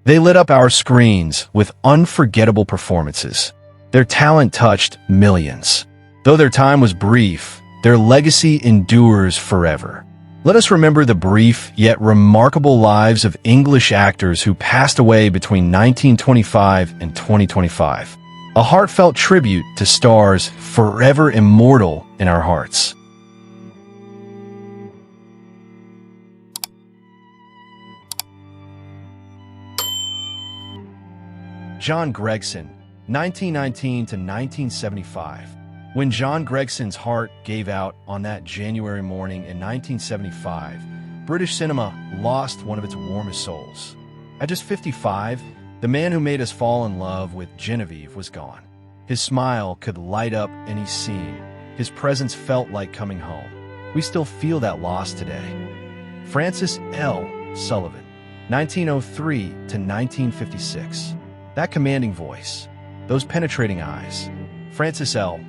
They lit up our screens with unforgettable performances. Their talent touched millions. Though their time was brief, their legacy endures forever. Let us remember the brief yet remarkable lives of English actors who passed away between 1925 and 2025. A heartfelt tribute to stars forever immortal in our hearts. John Gregson, 1919 to 1975. When John Gregson's heart gave out on that January morning in 1975, British cinema lost one of its warmest souls. At just 55, the man who made us fall in love with Genevieve was gone. His smile could light up any scene. His presence felt like coming home. We still feel that loss today. Francis L. Sullivan, 1903 to 1956. That commanding voice, those penetrating eyes. Francis L.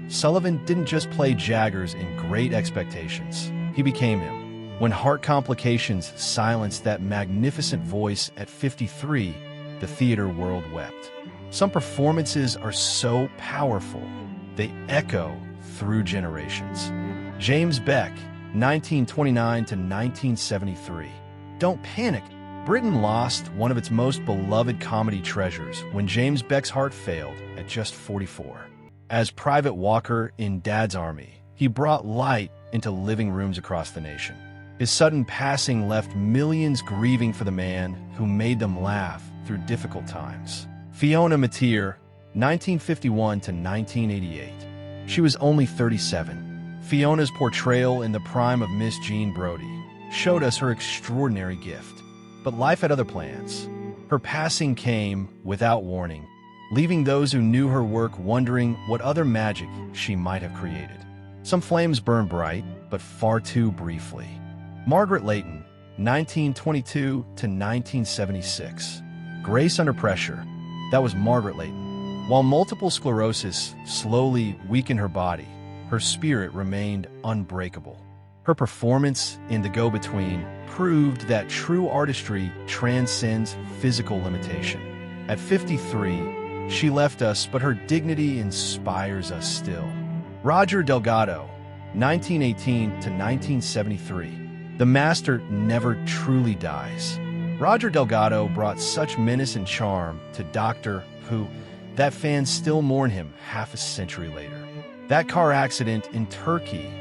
Sullivan didn't just play Jaggers in Great Expectations. He became him. When heart complications silenced that magnificent voice at 53, the theater world wept. Some performances are so powerful, they echo through generations. James Beck, 1929 to 1973. Don't panic. Britain lost one of its most beloved comedy treasures when James Beck's heart failed at just 44. As Private Walker in Dad's Army, he brought light into living rooms across the nation. His sudden passing left millions grieving for the man who made them laugh through difficult times. Fiona Mateer, 1951 to 1988. She was only 37. Fiona's portrayal in the prime of Miss Jean Brodie showed us her extraordinary gift. But life had other plans. Her passing came without warning, leaving those who knew her work wondering what other magic she might have created. Some flames burned bright, but far too briefly. Margaret Leighton, 1922 to 1976. Grace under pressure. That was Margaret Leighton. While multiple sclerosis slowly weakened her body, her spirit remained unbreakable. Her performance in The Go-Between proved that true artistry transcends physical limitation. At 53, she left us, but her dignity inspires us still. Roger Delgado, 1918 to 1973. The master never truly dies. Roger Delgado brought such menace and charm to Doctor Who that fans still mourn him half a century later. That car accident in Turkey,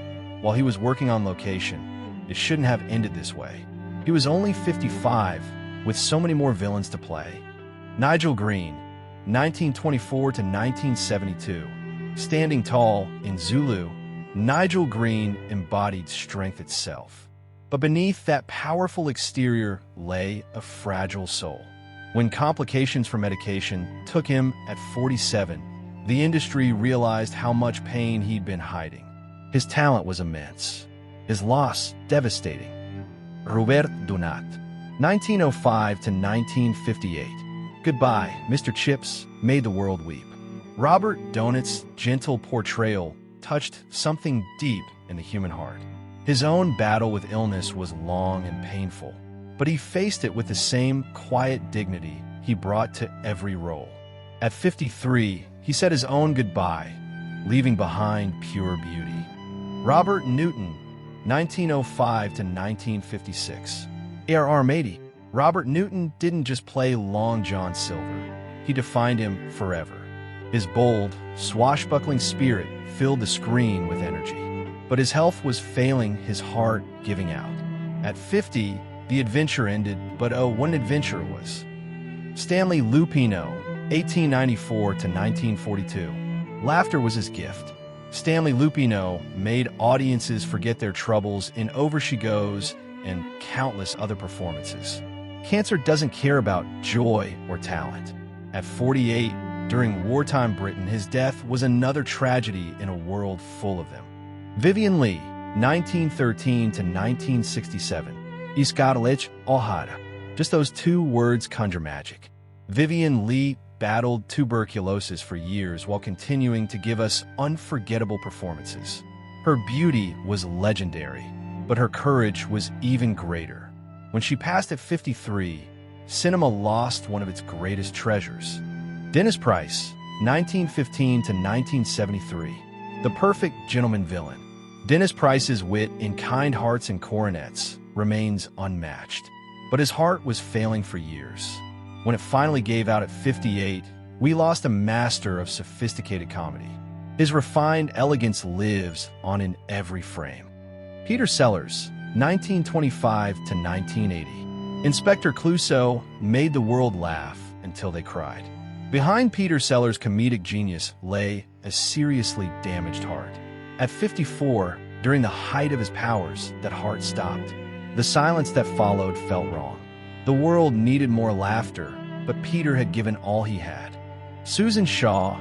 while he was working on location, it shouldn't have ended this way. He was only 55, with so many more villains to play. Nigel Green, 1924 to 1972. Standing tall in Zulu, Nigel Green embodied strength itself. But beneath that powerful exterior lay a fragile soul. When complications from medication took him at 47, the industry realized how much pain he'd been hiding. His talent was immense. His loss devastating. Robert Donat, 1905 to 1958. Goodbye, Mr. Chips made the world weep. Robert Donat's gentle portrayal touched something deep in the human heart. His own battle with illness was long and painful, but he faced it with the same quiet dignity he brought to every role. At 53, he said his own goodbye, leaving behind pure beauty. Robert Newton, 1905 to 1956. A.R.R. Matey. Robert Newton didn't just play Long John Silver. He defined him forever. His bold, swashbuckling spirit filled the screen with energy. But his health was failing, his heart giving out. At 50, the adventure ended, but oh, what an adventure it was. Stanley Lupino, 1894 to 1942. Laughter was his gift. Stanley Lupino made audiences forget their troubles in Over She Goes and countless other performances. Cancer doesn't care about joy or talent. At 48, during wartime Britain, his death was another tragedy in a world full of them. Vivian Lee, 1913 to 1967. Iskadelich Ohara. Just those two words conjure magic. Vivian Lee battled tuberculosis for years while continuing to give us unforgettable performances. Her beauty was legendary, but her courage was even greater. When she passed at 53, cinema lost one of its greatest treasures. Dennis Price, 1915 to 1973. The perfect gentleman villain. Dennis Price's wit in Kind Hearts and Coronets remains unmatched. But his heart was failing for years. When it finally gave out at 58, we lost a master of sophisticated comedy. His refined elegance lives on in every frame. Peter Sellers, 1925 to 1980. Inspector Clouseau made the world laugh until they cried. Behind Peter Sellers' comedic genius lay a seriously damaged heart. At 54, during the height of his powers, that heart stopped. The silence that followed felt wrong. The world needed more laughter, but Peter had given all he had. Susan Shaw,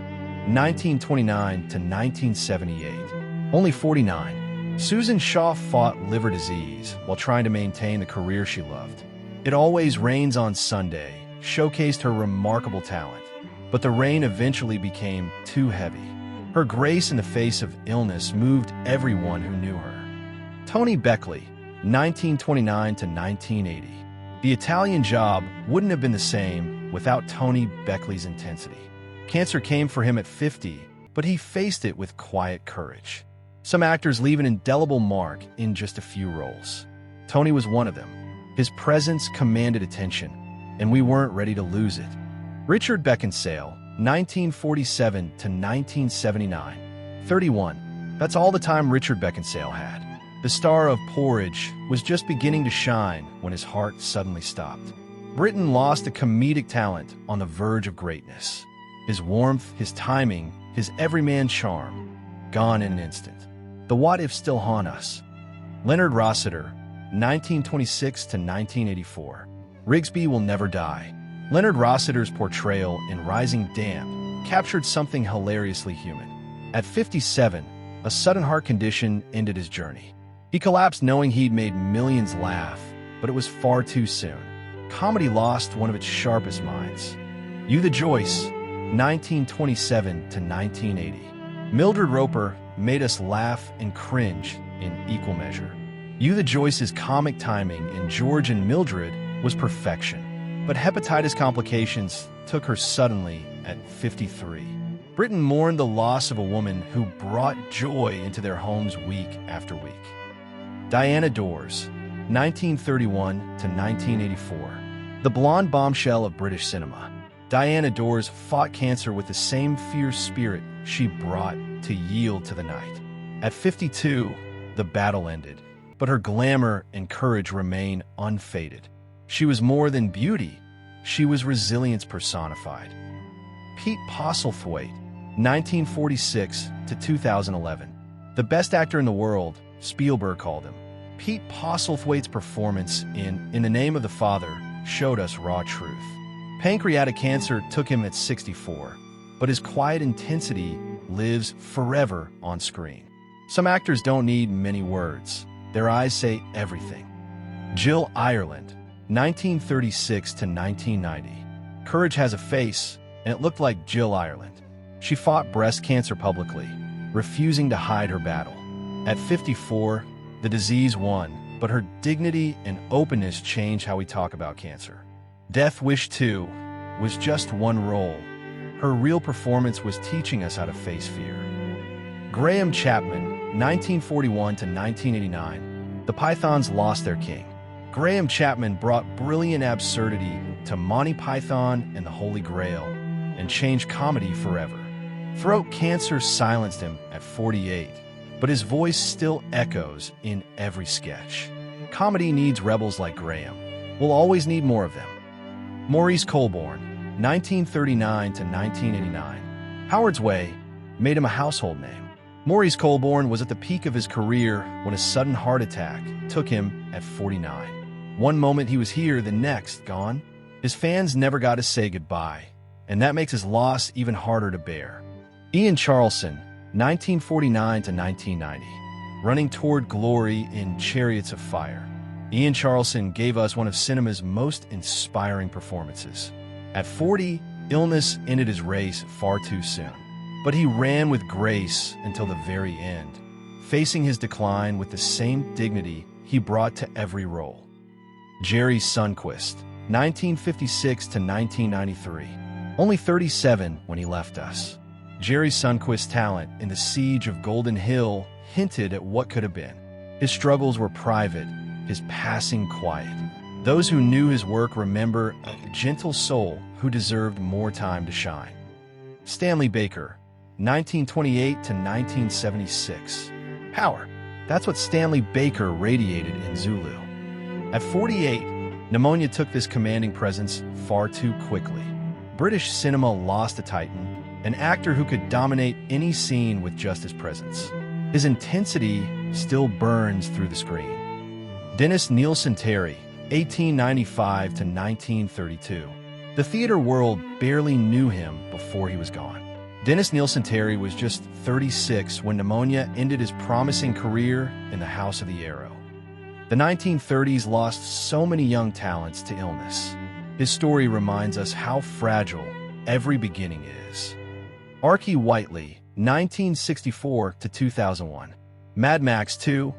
1929 to 1978. Only 49. Susan Shaw fought liver disease while trying to maintain the career she loved. It Always Rains on Sunday showcased her remarkable talent, but the rain eventually became too heavy. Her grace in the face of illness moved everyone who knew her. Tony Beckley, 1929 to 1980. The Italian Job wouldn't have been the same without Tony Beckley's intensity. Cancer came for him at 50, but he faced it with quiet courage. Some actors leave an indelible mark in just a few roles. Tony was one of them. His presence commanded attention, and we weren't ready to lose it. Richard Beckinsale, 1947 to 1979. 31. That's all the time Richard Beckinsale had. The star of Porridge was just beginning to shine when his heart suddenly stopped. Britain lost a comedic talent on the verge of greatness. His warmth, his timing, his everyman charm, gone in an instant. The what-ifs still haunt us. Leonard Rossiter, 1926 to 1984. Rigsby will never die. Leonard Rossiter's portrayal in Rising Damp captured something hilariously human. At 57, a sudden heart condition ended his journey. He collapsed knowing he'd made millions laugh, but it was far too soon. Comedy lost one of its sharpest minds. You the Joyce, 1927 to 1980. Mildred Roper made us laugh and cringe in equal measure. You the Joyce's comic timing in George and Mildred was perfection, but hepatitis complications took her suddenly at 53. Britain mourned the loss of a woman who brought joy into their homes week after week. Diana Dors, 1931 to 1984. The blonde bombshell of British cinema. Diana Dors fought cancer with the same fierce spirit she brought to yield to the night. At 52, the battle ended, but her glamour and courage remain unfaded. She was more than beauty, she was resilience personified. Pete Postlethwaite, 1946 to 2011. The best actor in the world, Spielberg called him. Pete Postlethwaite's performance in the Name of the Father showed us raw truth. Pancreatic cancer took him at 64, but his quiet intensity lives forever on screen. Some actors don't need many words. Their eyes say everything. Jill Ireland, 1936 to 1990. Courage has a face, and it looked like Jill Ireland. She fought breast cancer publicly, refusing to hide her battle. At 54, the disease won, but her dignity and openness changed how we talk about cancer. Death Wish 2 was just one role. Her real performance was teaching us how to face fear. Graham Chapman, 1941 to 1989. The Pythons lost their king. Graham Chapman brought brilliant absurdity to Monty Python and the Holy Grail and changed comedy forever. Throat cancer silenced him at 48, but his voice still echoes in every sketch. Comedy needs rebels like Graham. We'll always need more of them. Maurice Colborne, 1939 to 1989. Howard's Way made him a household name. Maurice Colborne was at the peak of his career when a sudden heart attack took him at 49. One moment he was here, the next gone. His fans never got to say goodbye, and that makes his loss even harder to bear. Ian Charleson, 1949 to 1990. Running toward glory in Chariots of Fire. Ian Charleson gave us one of cinema's most inspiring performances. At 40, illness ended his race far too soon. But he ran with grace until the very end, facing his decline with the same dignity he brought to every role. Jerry Sundquist, 1956 to 1993. Only 37 when he left us. Jerry Sundquist's talent in The Siege of Golden Hill hinted at what could have been. His struggles were private, his passing quiet. Those who knew his work remember a gentle soul who deserved more time to shine. Stanley Baker, 1928 to 1976. Power. That's what Stanley Baker radiated in Zulu. At 48, pneumonia took this commanding presence far too quickly. British cinema lost a titan, an actor who could dominate any scene with just his presence. His intensity still burns through the screen. Dennis Nielsen Terry, 1895 to 1932. The theater world barely knew him before he was gone. Dennis Nielsen Terry was just 36 when pneumonia ended his promising career in the House of the Arrow. The 1930s lost so many young talents to illness. His story reminds us how fragile every beginning is. Archie Whiteley, 1964 to 2001. Mad Max 2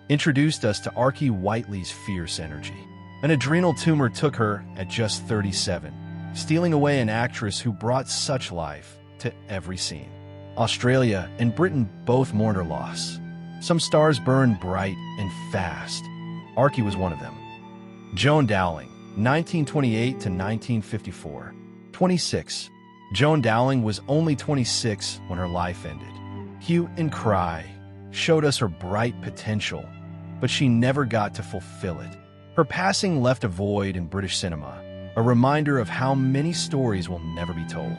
introduced us to Archie Whiteley's fierce energy. An adrenal tumor took her at just 37, stealing away an actress who brought such life to every scene. Australia and Britain both mourned her loss. Some stars burned bright and fast. Archie was one of them. Joan Dowling, 1928 to 1954. 26. Joan Dowling was only 26 when her life ended. Hue and Cry showed us her bright potential, but she never got to fulfill it. Her passing left a void in British cinema, a reminder of how many stories will never be told.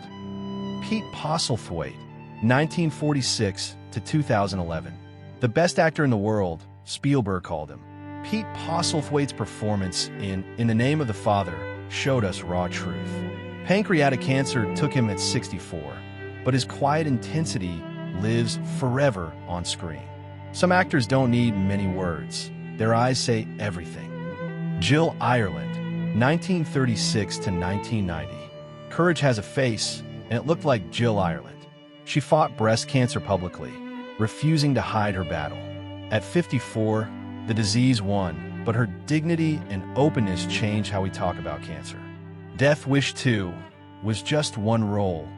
Pete Postlethwaite, 1946 to 2011. The best actor in the world, Spielberg called him. Pete Postlethwaite's performance in the Name of the Father showed us raw truth. Pancreatic cancer took him at 64, but his quiet intensity lives forever on screen. Some actors don't need many words. Their eyes say everything. Jill Ireland, 1936 to 1990. Courage has a face, and it looked like Jill Ireland. She fought breast cancer publicly, refusing to hide her battle. At 54, the disease won, but her dignity and openness changed how we talk about cancer. Death Wish 2 was just one role.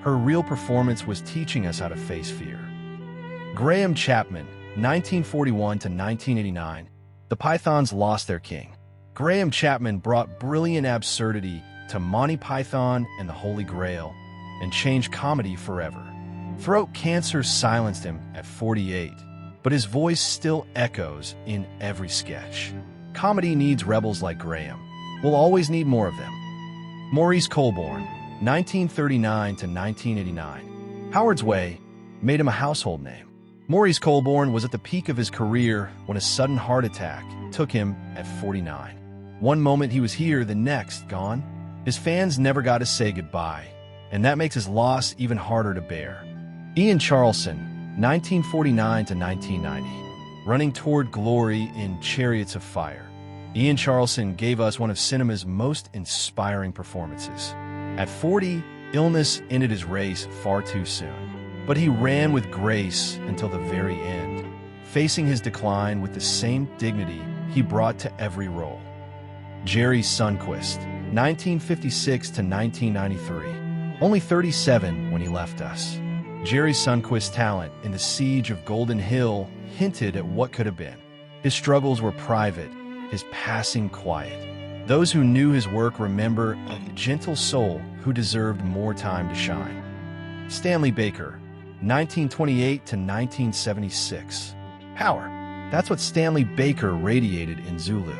Her real performance was teaching us how to face fear. Graham Chapman, 1941 to 1989. The Pythons lost their king. Graham Chapman brought brilliant absurdity to Monty Python and the Holy Grail and changed comedy forever. Throat cancer silenced him at 48, but his voice still echoes in every sketch. Comedy needs rebels like Graham. We'll always need more of them. Maurice Colborne, 1939 to 1989. Howard's Way made him a household name. Maurice Colborne was at the peak of his career when a sudden heart attack took him at 49. One moment he was here, the next gone. His fans never got to say goodbye, and that makes his loss even harder to bear. Ian Charleson, 1949 to 1990. Running toward glory in Chariots of Fire. Ian Charleson gave us one of cinema's most inspiring performances. At 40, illness ended his race far too soon. But he ran with grace until the very end, facing his decline with the same dignity he brought to every role. Jerry Sundquist, 1956 to 1993. Only 37 when he left us. Jerry Sundquist's talent in The Siege of Golden Hill hinted at what could have been. His struggles were private, his passing quiet. Those who knew his work remember a gentle soul who deserved more time to shine. Stanley Baker, 1928 to 1976. Power. That's what Stanley Baker radiated in Zulu.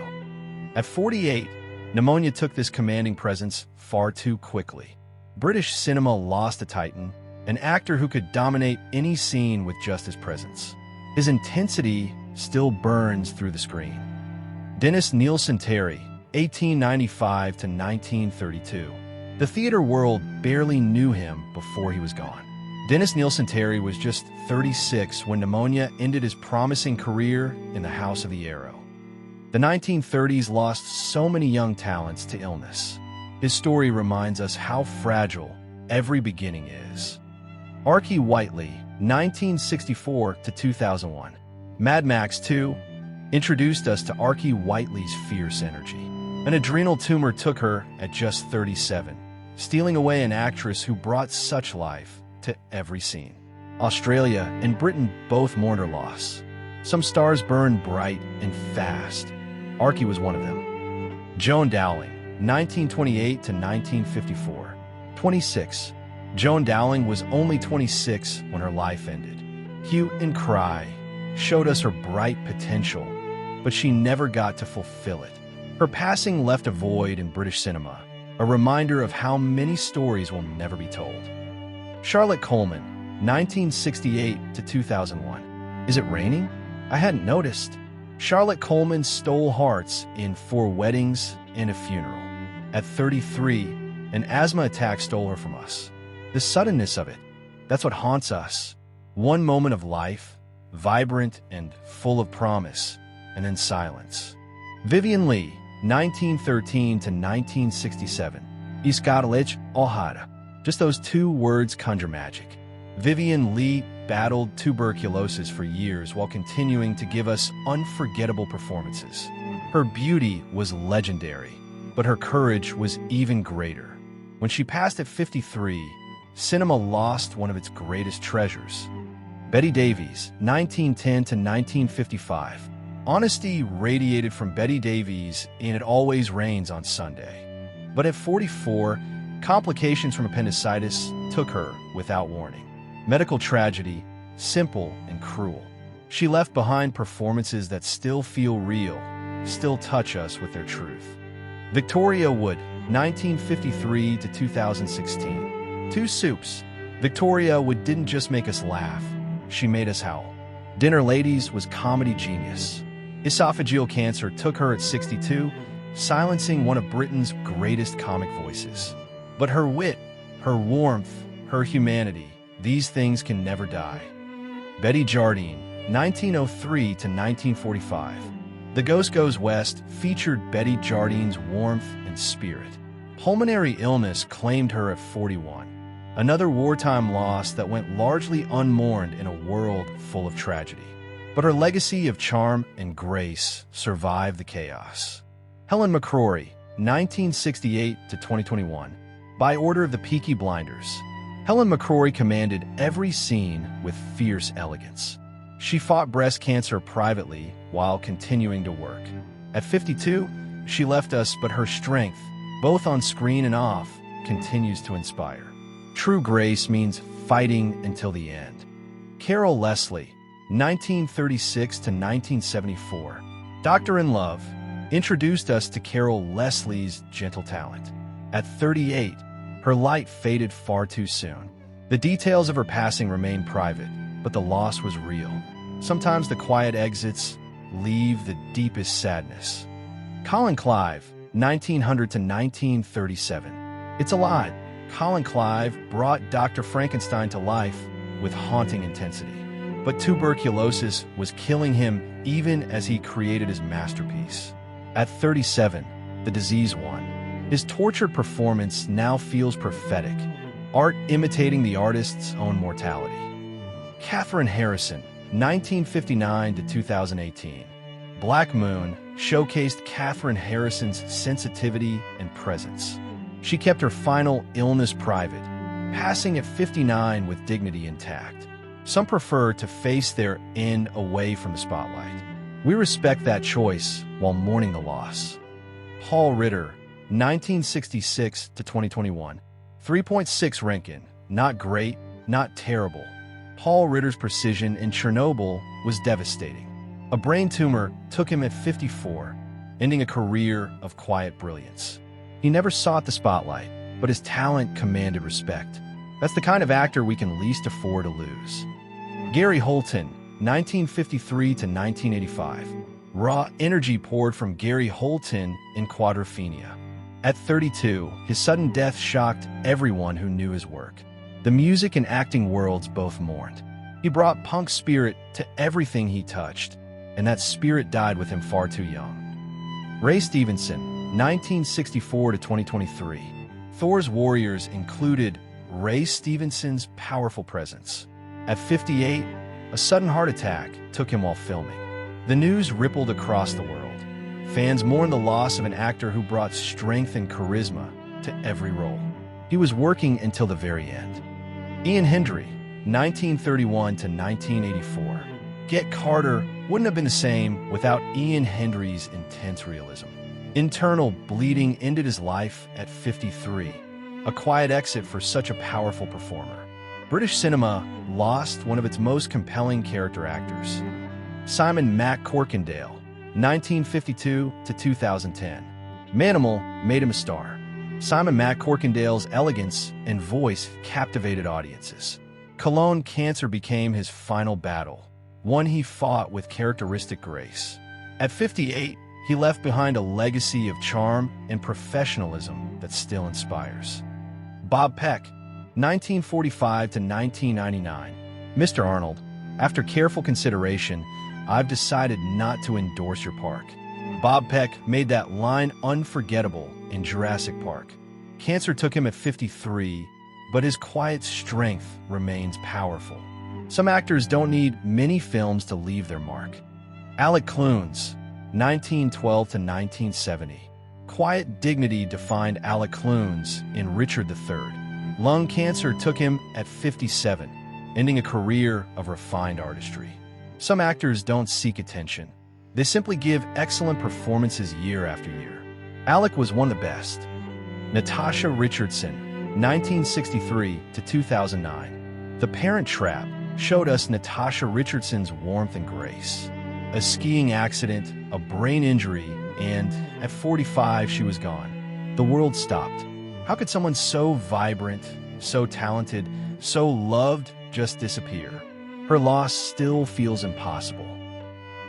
At 48, pneumonia took this commanding presence far too quickly. British cinema lost a titan, an actor who could dominate any scene with just his presence. His intensity still burns through the screen. Dennis Nielsen Terry, 1895 to 1932. The theater world barely knew him before he was gone. Dennis Nielsen Terry was just 36 when pneumonia ended his promising career in the House of the Arrow. The 1930s lost so many young talents to illness. His story reminds us how fragile every beginning is. Archie Whiteley, 1964 to 2001. Mad Max 2 introduced us to Archie Whiteley's fierce energy. An adrenal tumor took her at just 37, stealing away an actress who brought such life to every scene. Australia and Britain both mourned her loss. Some stars burned bright and fast. Archie was one of them. Joan Dowling, 1928 to 1954. 26. Joan Dowling was only 26 when her life ended. Hue and Cry showed us her bright potential, but she never got to fulfill it. Her passing left a void in British cinema, a reminder of how many stories will never be told. Charlotte Coleman, 1968 to 2001. Is it raining? I hadn't noticed. Charlotte Coleman stole hearts in 4 Weddings and a Funeral. At 33, an asthma attack stole her from us. The suddenness of it, that's what haunts us. One moment of life, vibrant and full of promise, and then silence. Vivian Leigh, 1913 to 1967. Iskadalich Ohada. Just those 2 words conjure magic. Vivian Leigh battled tuberculosis for years while continuing to give us unforgettable performances. Her beauty was legendary, but her courage was even greater. When she passed at 53, cinema lost one of its greatest treasures. Betty Davies, 1910 to 1955. Honesty radiated from Betty Davies in It Always Rains on Sunday. But at 44, complications from appendicitis took her without warning. Medical tragedy, simple and cruel. She left behind performances that still feel real, still touch us with their truth. Victoria Wood, 1953 to 2016. 2 Soups. Victoria Wood didn't just make us laugh, she made us howl. Dinner Ladies was comedy genius. Esophageal cancer took her at 62, silencing one of Britain's greatest comic voices. But her wit, her warmth, her humanity, these things can never die. Betty Jardine, 1903 to 1945. The Ghost Goes West featured Betty Jardine's warmth and spirit. Pulmonary illness claimed her at 41. Another wartime loss that went largely unmourned in a world full of tragedy. But her legacy of charm and grace survived the chaos. Helen McCrory, 1968 to 2021. By order of the Peaky Blinders, Helen McCrory commanded every scene with fierce elegance. She fought breast cancer privately while continuing to work. At 52, she left us, but her strength, both on screen and off, continues to inspire. True grace means fighting until the end. Carol Leslie, 1936 to 1974. Doctor in Love introduced us to Carol Leslie's gentle talent. At 38, her light faded far too soon. The details of her passing remain private, but the loss was real. Sometimes the quiet exits leave the deepest sadness. Colin Clive, 1900 to 1937. It's a lot. Colin Clive brought Dr. Frankenstein to life with haunting intensity. But tuberculosis was killing him even as he created his masterpiece. At 37, the disease won. His tortured performance now feels prophetic, art imitating the artist's own mortality. Katherine Harrison, 1959 to 2018. Black Moon showcased Katherine Harrison's sensitivity and presence. She kept her final illness private, passing at 59 with dignity intact. Some prefer to face their end away from the spotlight. We respect that choice while mourning the loss. Paul Ritter, 1966 to 2021. 3.6 Rankin. Not great, not terrible. Paul Ritter's precision in Chernobyl was devastating. A brain tumor took him at 54, ending a career of quiet brilliance. He never sought the spotlight, but his talent commanded respect. That's the kind of actor we can least afford to lose. Gary Holton, 1953 to 1985. Raw energy poured from Gary Holton in Quadrophenia. At 32, his sudden death shocked everyone who knew his work. The music and acting worlds both mourned. He brought punk spirit to everything he touched, and that spirit died with him far too young. Ray Stevenson, 1964 to 2023. Thor's warriors included Ray Stevenson's powerful presence. At 58, a sudden heart attack took him while filming. The news rippled across the world. fans mourn the loss of an actor who brought strength and charisma to every role. He was working until the very end. Ian Hendry, 1931 to 1984. Get Carter wouldn't have been the same without Ian Hendry's intense realism. Internal bleeding ended his life at 53, a quiet exit for such a powerful performer. British cinema lost one of its most compelling character actors. Simon Mac Corkindale, 1952 to 2010. Manimal made him a star. Simon Mac Corkindale's elegance and voice captivated audiences. Colon cancer became his final battle, one he fought with characteristic grace. At 58, he left behind a legacy of charm and professionalism that still inspires. Bob Peck, 1945 to 1999. Mr. Arnold, after careful consideration, I've decided not to endorse your park. Bob Peck made that line unforgettable in Jurassic Park. Cancer took him at 53, but his quiet strength remains powerful. Some actors don't need many films to leave their mark. Alec Clunes, 1912 to 1970. Quiet dignity defined Alec Clunes in Richard III. Lung cancer took him at 57, ending a career of refined artistry. Some actors don't seek attention. They simply give excellent performances year after year. Alec was one of the best. Natasha Richardson, 1963 to 2009. The Parent Trap showed us Natasha Richardson's warmth and grace. A skiing accident, a brain injury, and at 45 she was gone. The world stopped. How could someone so vibrant, so talented, so loved just disappear? Her loss still feels impossible.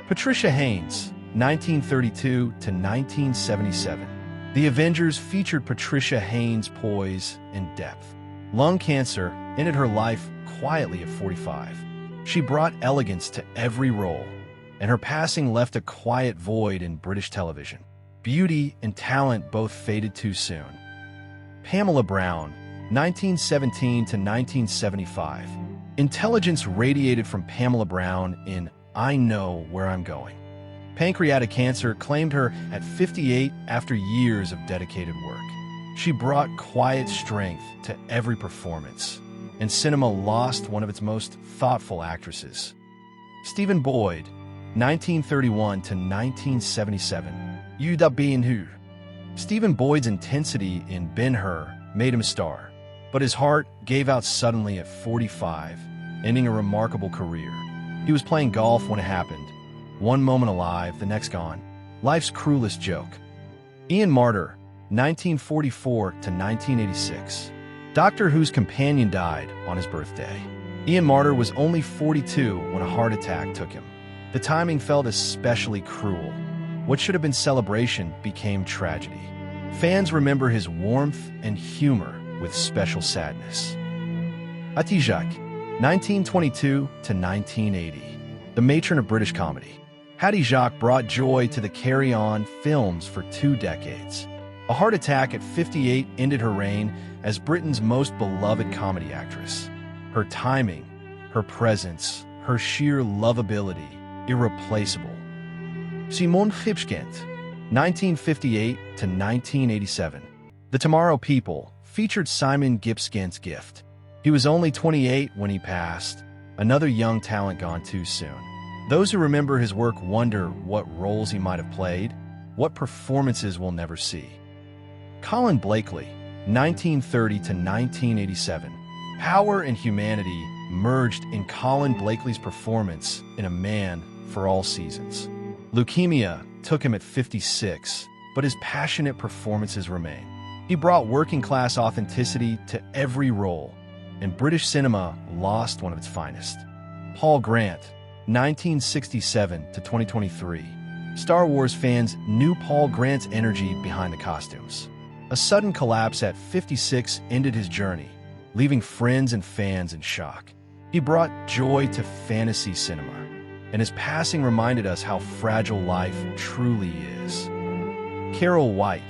Patricia Haynes, 1932 to 1977. The Avengers featured Patricia Haynes' poise and depth. Lung cancer ended her life quietly at 45. She brought elegance to every role, and her passing left a quiet void in British television. Beauty and talent both faded too soon. Pamela Brown, 1917 to 1975. Intelligence radiated from Pamela Brown in I Know Where I'm Going. Pancreatic cancer claimed her at 58 after years of dedicated work. She brought quiet strength to every performance, and cinema lost one of its most thoughtful actresses. Stephen Boyd, 1931 to 1977. You da being who? Stephen Boyd's intensity in Ben-Hur made him a star, but his heart gave out suddenly at 45, ending a remarkable career. He was playing golf when it happened. One moment alive, the next gone. Life's cruelest joke. Ian Marter, 1944 to 1986. Doctor Who's companion died on his birthday. Ian Marter was only 42 when a heart attack took him. The timing felt especially cruel. What should have been celebration became tragedy. Fans remember his warmth and humor with special sadness. Hattie, 1922 to 1980. The matron of British comedy. Hattie Jacques brought joy to the Carry On films for 2 decades. A heart attack at 58 ended her reign as Britain's most beloved comedy actress. Her timing, her presence, her sheer lovability, irreplaceable. Simone Hipschkent, 1958 to 1987. The Tomorrow People featured Simon Gipskent's gift. He was only 28 when he passed, another young talent gone too soon. Those who remember his work wonder what roles he might have played, what performances we'll never see. Colin Blakely, 1930 to 1987. Power and humanity merged in Colin Blakely's performance in A Man for All Seasons. Leukemia took him at 56, but his passionate performances remain. He brought working-class authenticity to every role, and British cinema lost one of its finest. Paul Grant, 1967 to 2023. Star Wars fans knew Paul Grant's energy behind the costumes. A sudden collapse at 56 ended his journey, leaving friends and fans in shock. He brought joy to fantasy cinema, and his passing reminded us how fragile life truly is. Carol White,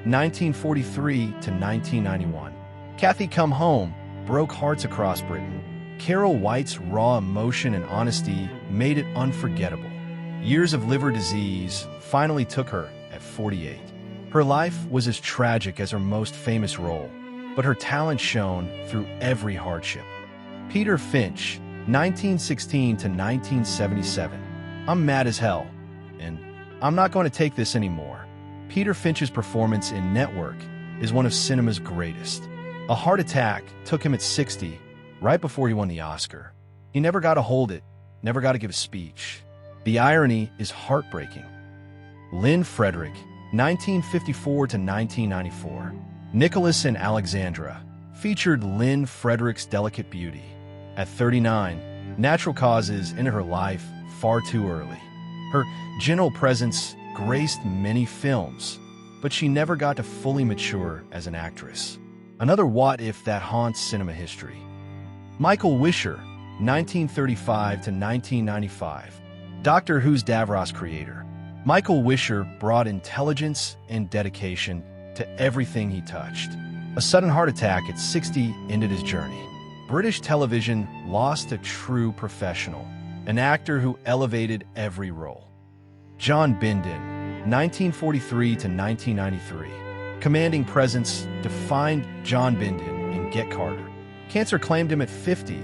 1943 to 1991. Kathy Come Home broke hearts across Britain. Carol White's raw emotion and honesty made it unforgettable. Years of liver disease finally took her at 48. Her life was as tragic as her most famous role, but her talent shone through every hardship. Peter Finch, 1916 to 1977. I'm mad as hell, and I'm not going to take this anymore. Peter Finch's performance in Network is one of cinema's greatest. A heart attack took him at 60, right before he won the Oscar. He never got to hold it, never got to give a speech. The irony is heartbreaking. Lynn Frederick, 1954 to 1994. Nicholas and Alexandra featured Lynn Frederick's delicate beauty. At 39, natural causes ended her life far too early. Her gentle presence graced many films, but she never got to fully mature as an actress. Another what-if that haunts cinema history. Michael Wisher, 1935 to 1995. Doctor Who's Davros creator. Michael Wisher brought intelligence and dedication to everything he touched. A sudden heart attack at 60 ended his journey. British television lost a true professional, an actor who elevated every role. John Bindon, 1943 to 1993. Commanding presence defined John Bindon in Get Carter. Cancer claimed him at 50,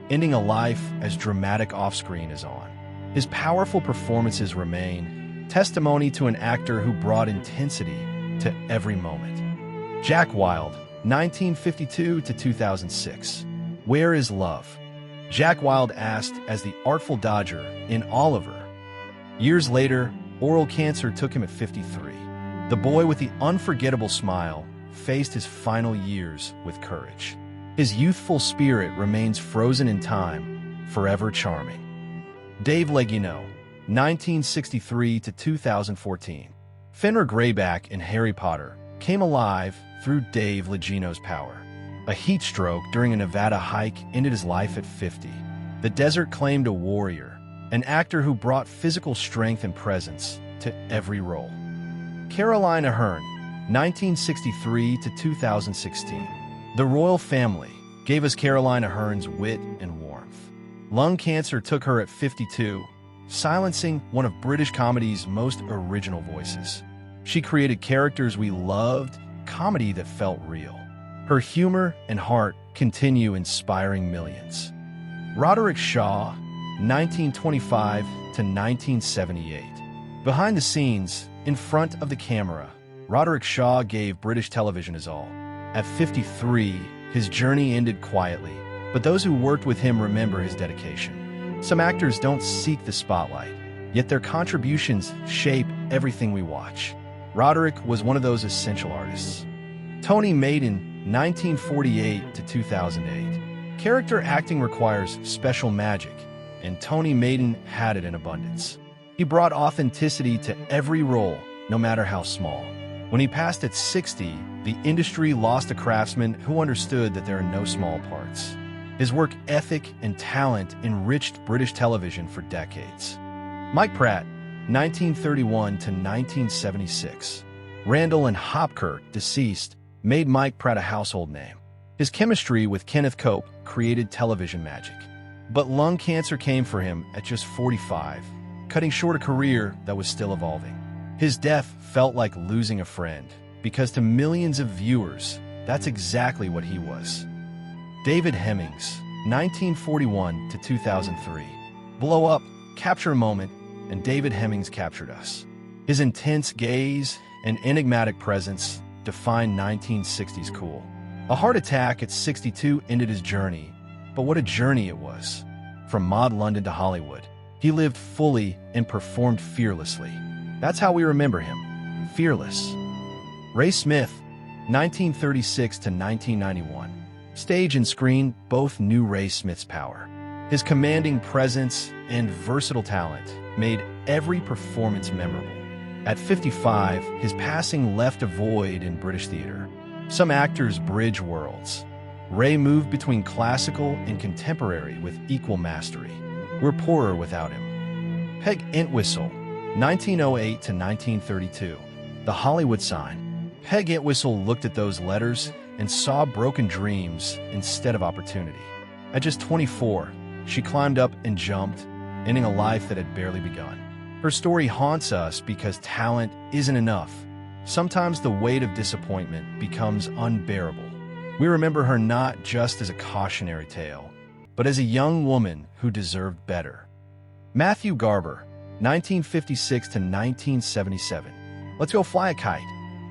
ending a life as dramatic off-screen as on. His powerful performances remain testimony to an actor who brought intensity to every moment. Jack Wilde, 1952 to 2006. Where is love? Jack Wilde asked as the Artful Dodger in Oliver. Years later, oral cancer took him at 53. The boy with the unforgettable smile faced his final years with courage. His youthful spirit remains frozen in time, forever charming. Dave Leguineau, 1963 to 2014. Fenrir Greyback in Harry Potter came alive through Dave Leguineau's power. A heat stroke during a Nevada hike ended his life at 50. The desert claimed a warrior, an actor who brought physical strength and presence to every role. Caroline Aherne, 1963 to 2016. The royal family gave us Caroline Ahern's wit and warmth. Lung cancer took her at 52, silencing one of British comedy's most original voices. She created characters we loved, comedy that felt real. Her humor and heart continue inspiring millions. Roderick Shaw, 1925 to 1978. Behind the scenes, in front of the camera, Roderick Shaw gave British television his all. At 53, his journey ended quietly, but those who worked with him remember his dedication. Some actors don't seek the spotlight, yet their contributions shape everything we watch. Roderick was one of those essential artists. Tony Maiden, 1948 to 2008. Character acting requires special magic, and Tony Maiden had it in abundance. He brought authenticity to every role, no matter how small. When he passed at 60, the industry lost a craftsman who understood that there are no small parts. His work ethic and talent enriched British television for decades. Mike Pratt, 1931 to 1976. Randall and Hopkirk, deceased, made Mike Pratt a household name. His chemistry with Kenneth Cope created television magic. But lung cancer came for him at just 45, cutting short a career that was still evolving. His death felt like losing a friend, because to millions of viewers, that's exactly what he was. David Hemmings, 1941 to 2003. Blow up, capture a moment, and David Hemmings captured us. His intense gaze and enigmatic presence defined 1960s cool. A heart attack at 62 ended his journey, but what a journey it was. From Maud London to Hollywood, he lived fully and performed fearlessly. That's how we remember him, fearless. Ray Smith, 1936 to 1991. Stage and screen both knew Ray Smith's power. His commanding presence and versatile talent made every performance memorable. At 55, his passing left a void in British theater. Some actors bridge worlds. Ray moved between classical and contemporary with equal mastery. We're poorer without him. Peg Entwistle, 1908 to 1932. The Hollywood Sign. Peg Entwistle looked at those letters and saw broken dreams instead of opportunity. At just 24, she climbed up and jumped, ending a life that had barely begun. Her story haunts us because talent isn't enough. Sometimes the weight of disappointment becomes unbearable. We remember her not just as a cautionary tale, but as a young woman who deserved better. Matthew Garber, 1956 to 1977. Let's go fly a kite.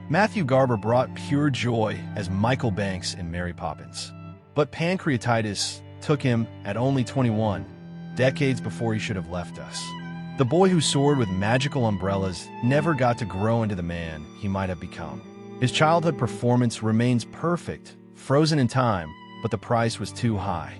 Matthew Garber brought pure joy as Michael Banks in Mary Poppins. But pancreatitis took him at only 21, decades before he should have left us. The boy who soared with magical umbrellas never got to grow into the man he might have become. His childhood performance remains perfect, frozen in time, but the price was too high.